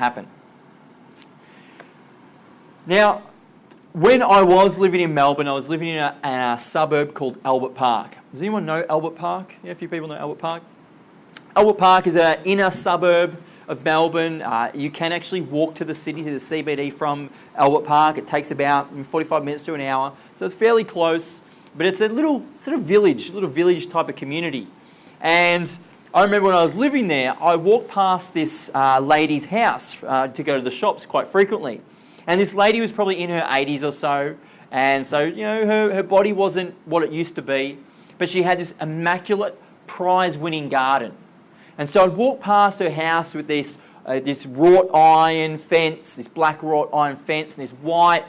happen. Now, when I was living in Melbourne, I was living in a suburb called Albert Park. Does anyone know Albert Park? Yeah, a few people know Albert Park. Albert Park is an inner suburb of Melbourne. You can actually walk to the city, to the CBD from Albert Park. It takes about 45 minutes to an hour, so it's fairly close. But it's a little sort of village type of community. And I remember when I was living there, I walked past this lady's house to go to the shops quite frequently. And this lady was probably in her 80s or so. And so, you know, her body wasn't what it used to be. But she had this immaculate prize-winning garden. And so I'd walk past her house with this wrought iron fence, this black wrought iron fence, and this white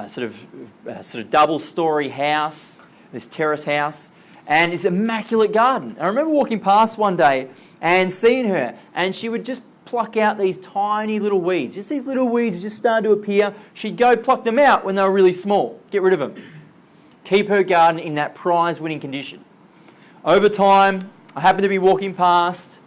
sort of double-storey house, this terrace house, and this immaculate garden. I remember walking past one day and seeing her, and she would just pluck out these tiny little weeds. Just these little weeds just started to appear. She'd go pluck them out when they were really small, get rid of them. Keep her garden in that prize-winning condition. Over time, I happened to be walking past,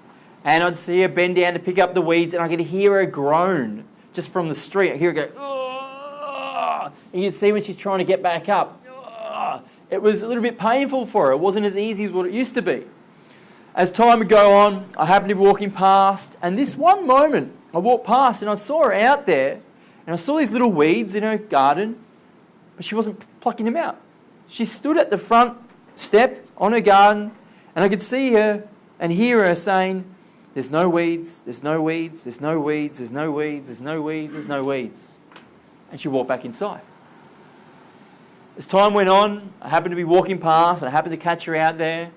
and I'd see her bend down to pick up the weeds, and I could hear her groan just from the street. I hear her go, "Ugh!" And you'd see when she's trying to get back up. Ugh! It was a little bit painful for her. It wasn't as easy as what it used to be. As time would go on, I happened to be walking past, and this one moment, I walked past and I saw her out there, and I saw these little weeds in her garden, but she wasn't plucking them out. She stood at the front step on her garden, and I could see her and hear her saying, "There's no weeds, there's no weeds, there's no weeds, there's no weeds, there's no weeds, there's no weeds." And she walked back inside. As time went on, I happened to be walking past, and I happened to catch her out there.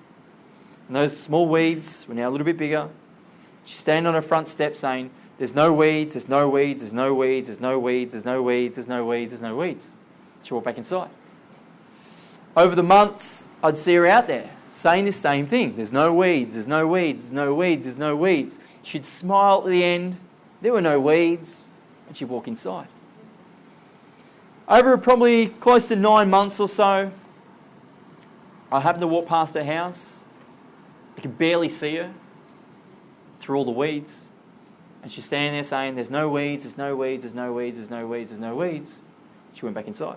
And those small weeds were now a little bit bigger. She's standing on her front step saying, "There's no weeds, there's no weeds, there's no weeds, there's no weeds, there's no weeds, there's no weeds, there's no weeds." She walked back inside. Over the months, I'd see her out there saying the same thing. "There's no weeds, there's no weeds, there's no weeds, there's no weeds." She'd smile at the end. There were no weeds. And she'd walk inside. Over probably close to 9 months or so, I happened to walk past her house. I could barely see her through all the weeds. And she's standing there saying, "There's no weeds, there's no weeds, there's no weeds, there's no weeds, there's no weeds." She went back inside.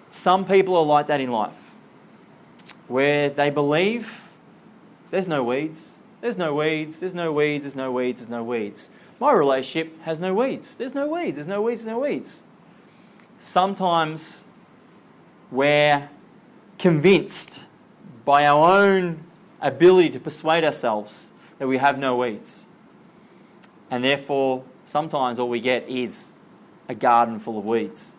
Some people are like that in life, where they believe there's no weeds, there's no weeds, there's no weeds, there's no weeds, there's no weeds. My relationship has no weeds. There's no weeds, there's no weeds, there's no weeds. Sometimes we're convinced by our own ability to persuade ourselves that we have no weeds. And therefore, sometimes all we get is a garden full of weeds.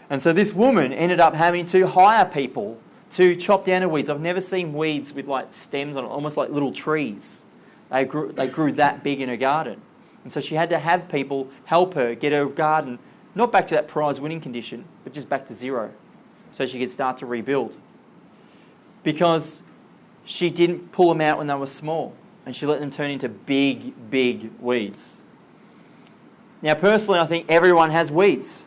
And so this woman ended up having to hire people to chop down her weeds. I've never seen weeds with like stems on it, almost like little trees. They grew that big in her garden. And so she had to have people help her get her garden not back to that prize-winning condition, but just back to zero, so she could start to rebuild. Because she didn't pull them out when they were small, and she let them turn into big, big weeds. Now, personally, I think everyone has weeds.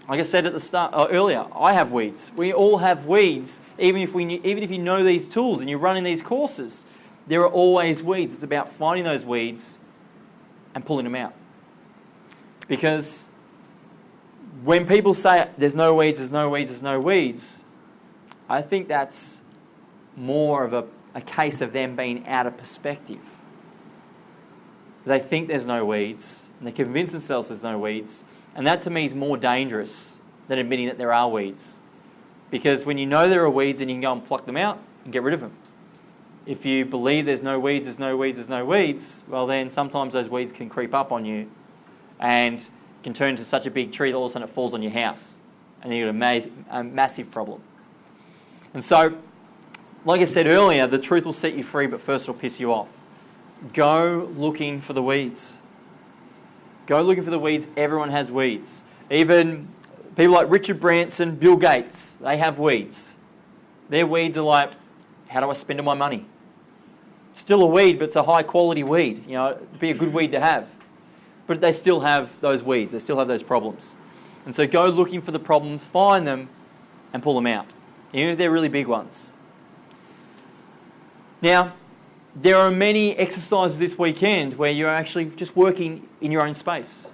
Like I said at the start earlier, I have weeds. We all have weeds, even if you know these tools and you're running these courses. There are always weeds. It's about finding those weeds and pulling them out. Because when people say there's no weeds, there's no weeds, there's no weeds, I think that's more of a case of them being out of perspective. They think there's no weeds, and they convince themselves there's no weeds, and that to me is more dangerous than admitting that there are weeds. Because when you know there are weeds, then you can go and pluck them out and get rid of them. If you believe there's no weeds, there's no weeds, there's no weeds, well then sometimes those weeds can creep up on you and can turn into such a big tree that all of a sudden it falls on your house. And you've got a massive problem. And so, like I said earlier, the truth will set you free, but first it'll piss you off. Go looking for the weeds. Go looking for the weeds. Everyone has weeds. Even people like Richard Branson, Bill Gates, they have weeds. Their weeds are like, how do I spend my money? It's still a weed, but it's a high quality weed. You know, it'd be a good weed to have. But they still have those weeds. They still have those problems. And so go looking for the problems, find them, and pull them out, even if they're really big ones. Now, there are many exercises this weekend where you're actually just working in your own space.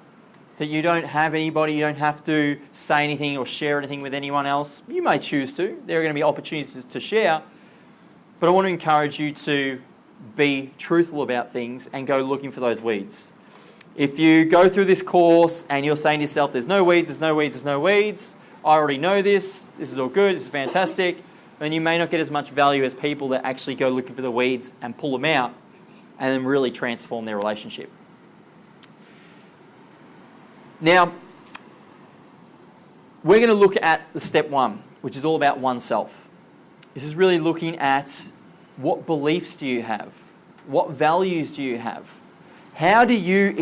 That you don't have anybody, you don't have to say anything or share anything with anyone else. You may choose to. There are going to be opportunities to share. But I want to encourage you to be truthful about things and go looking for those weeds. If you go through this course and you're saying to yourself, there's no weeds, there's no weeds, there's no weeds, I already know this is all good, this is fantastic, then you may not get as much value as people that actually go looking for the weeds and pull them out and then really transform their relationship. Now, we're going to look at the step one, which is all about oneself. This is really looking at what beliefs do you have? What values do you have? How do you